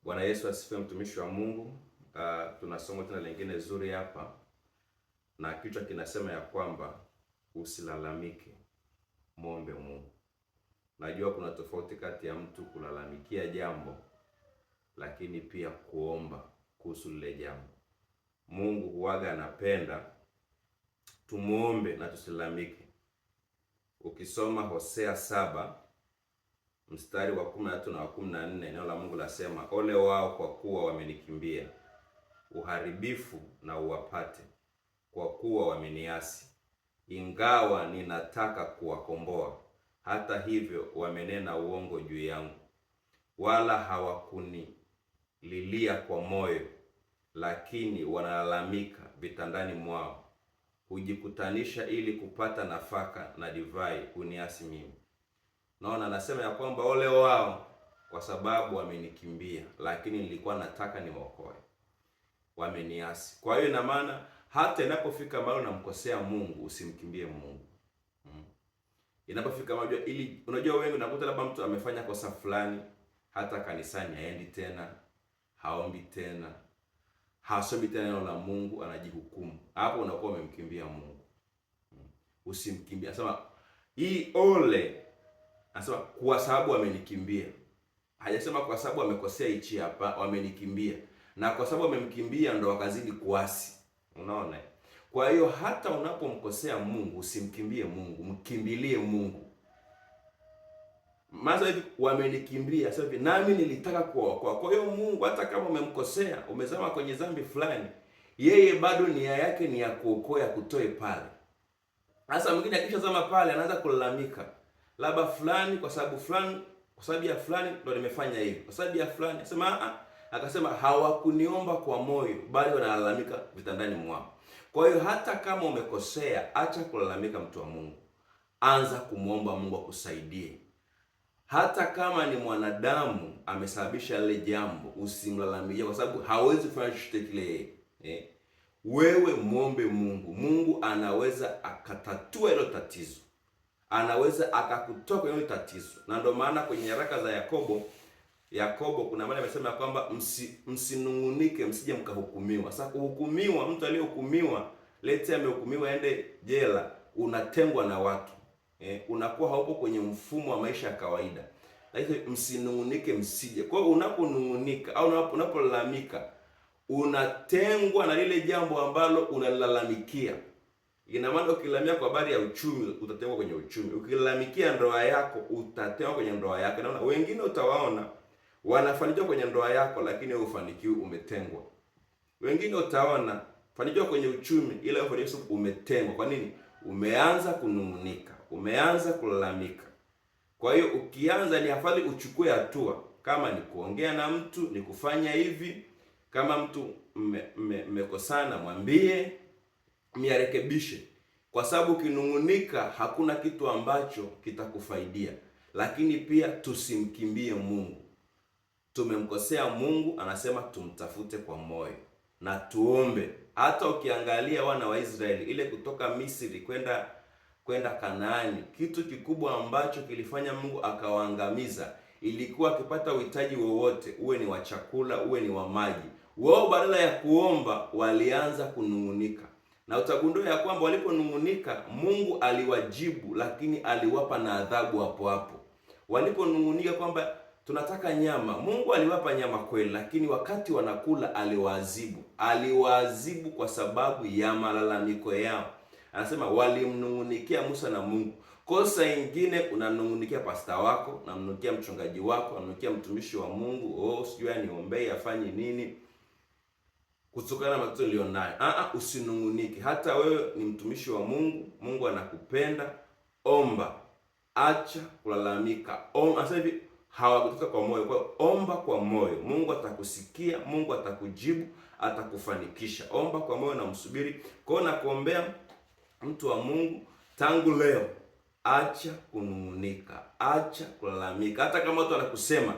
Bwana Yesu asifiwe, mtumishi wa Mungu. Tuna somo tena lingine zuri hapa, na kichwa kinasema ya kwamba usilalamike, muombe Mungu. Najua kuna tofauti kati ya mtu kulalamikia jambo lakini pia kuomba kuhusu lile jambo. Mungu huwaga anapenda tumuombe na tusilalamike. Ukisoma Hosea 7 mstari wa 13 na wa 14, neno la Mungu lasema, ole wao kwa kuwa wamenikimbia, uharibifu na uwapate, kwa kuwa wameniasi. Ingawa ninataka kuwakomboa, hata hivyo wamenena uongo juu yangu. Wala hawakunililia kwa moyo, lakini wanalalamika vitandani mwao. Hujikutanisha ili kupata nafaka na divai, kuniasi mimi. Naona anasema ya kwamba ole wao kwa sababu wamenikimbia, lakini nilikuwa nataka niwaokoe. Wameniasi. Kwa hiyo ina maana hata inapofika mahali unamkosea Mungu, usimkimbie Mungu. Inapofika mahali ili unajua wengi unakuta labda mtu amefanya kosa fulani, hata kanisani haendi tena, haombi tena, hasomi tena neno la Mungu, anajihukumu. Hapo unakuwa umemkimbia Mungu. Usimkimbie. Anasema hii ole, anasema kwa sababu wamenikimbia. Hajasema kwa sababu wamekosea hichi hapa, wamenikimbia. Na kwa sababu wamemkimbia ndo wakazidi kuasi. Unaona? Kwa hiyo hata unapomkosea Mungu, usimkimbie Mungu, mkimbilie Mungu. Maana hivi wamenikimbia, sasa hivi nami nilitaka kuokoa. Kwa hiyo Mungu hata kama umemkosea, umezama kwenye dhambi fulani, yeye bado nia yake ni ya kuokoa, ya kutoe pale. Sasa mwingine akishazama pale anaanza kulalamika. Labda fulani kwa sababu ya fulani ndo nimefanya hivi. Kwa sababu ya fulani, akasema hawakuniomba kwa moyo, bali wanalalamika vitandani mwao. Kwa hiyo hata kama umekosea, acha kulalamika, mtu wa Mungu. Anza kumuomba Mungu akusaidie. Hata kama ni mwanadamu amesababisha lile jambo, usimlalamie kwa sababu hawezi kufanya chochote kile. Wewe muombe Mungu. Mungu anaweza akatatua hilo tatizo. Anaweza akakutoa kwenye hilo tatizo. Na ndio maana kwenye nyaraka za Yakobo kuna maana amesema kwamba msinungunike, msije mkahukumiwa. Sasa kuhukumiwa, mtu aliyehukumiwa, lete amehukumiwa ende jela, unatengwa na watu. Unakuwa haupo kwenye mfumo wa maisha ya kawaida. Lakini msinungunike, msije. Kwa hiyo unaponungunika au unapolalamika, unatengwa na lile jambo ambalo unalalamikia. Ina maana ukilalamia kwa habari ya uchumi, utatengwa kwenye uchumi. Ukilalamikia ndoa yako, utatengwa kwenye ndoa yako. Naona wengine utawaona wanafanikiwa kwenye ndoa yako, lakini ufanikiwa, umetengwa. Wengine utaona fanikiwa kwenye uchumi, ila ufanikiwa umetengwa. Kwa nini? Umeanza kunungunika, umeanza kulalamika. Kwa hiyo ukianza, ni afadhali uchukue hatua. Kama ni kuongea na mtu, ni kufanya hivi. Kama mtu mmekosana, mwambie, myarekebishe. Kwa sababu ukinungunika hakuna kitu ambacho kitakufaidia. Lakini pia tusimkimbie Mungu. Tumemkosea Mungu, anasema tumtafute kwa moyo na tuombe. Hata ukiangalia wana wa Israeli, ile kutoka Misri kwenda Kanaani, kitu kikubwa ambacho kilifanya Mungu akawaangamiza ilikuwa akipata uhitaji wowote, uwe ni wa chakula, uwe ni wa maji, wao badala ya kuomba walianza kunungunika. Na utagundua ya kwamba waliponungunika Mungu aliwajibu, lakini aliwapa na adhabu hapo hapo. Waliponungunika kwamba tunataka nyama, Mungu aliwapa nyama kweli, lakini wakati wanakula aliwaadhibu kwa sababu ya malalamiko yao. Anasema walimnungunikia Musa na Mungu. Kosa ingine, unanungunikia pasta wako, unamnungunikia mchungaji wako, unamnungunikia mtumishi wa Mungu, sijui aniombee afanye nini kutokana na matatizo ulionayo. Usinungunike. Hata wewe ni mtumishi wa Mungu, Mungu anakupenda. Omba. Acha kulalamika. Sasa hivi hawakutoka kwa moyo. Kwa omba kwa moyo. Mungu atakusikia, Mungu atakujibu, atakufanikisha. Omba kwa moyo na msubiri. Kwa hiyo nakuombea mtu wa Mungu, tangu leo acha kunungunika, acha kulalamika. Hata kama watu wanakusema,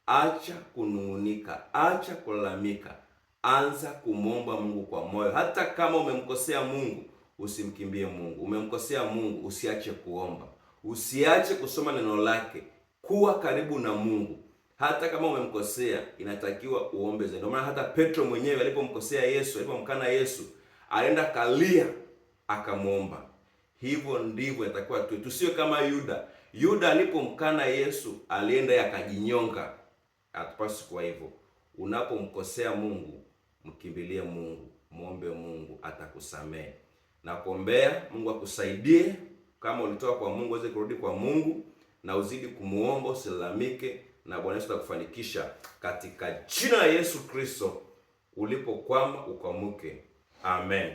acha kunungunika, acha kulalamika. Anza kumwomba Mungu kwa moyo. Hata kama umemkosea Mungu, usimkimbie Mungu. Umemkosea Mungu, usiache kuomba. Usiache kusoma neno lake. Kuwa karibu na Mungu. Hata kama umemkosea, inatakiwa uombe zaidi. Ndio maana hata Petro mwenyewe alipomkosea Yesu, alipomkana Yesu, alienda kalia akamwomba. Hivyo ndivyo inatakiwa tusiwe kama Yuda. Yuda alipomkana Yesu alienda yakajinyonga. Hatupaswi kuwa hivyo. Unapomkosea Mungu, mkimbilie Mungu, muombe Mungu, atakusamehe. Na kuombea Mungu akusaidie, kama ulitoka kwa Mungu uweze kurudi kwa Mungu, na uzidi kumuomba, usilalamike, na Bwana Yesu atakufanikisha katika jina la Yesu Kristo. Ulipokwama ukamuke. Amen.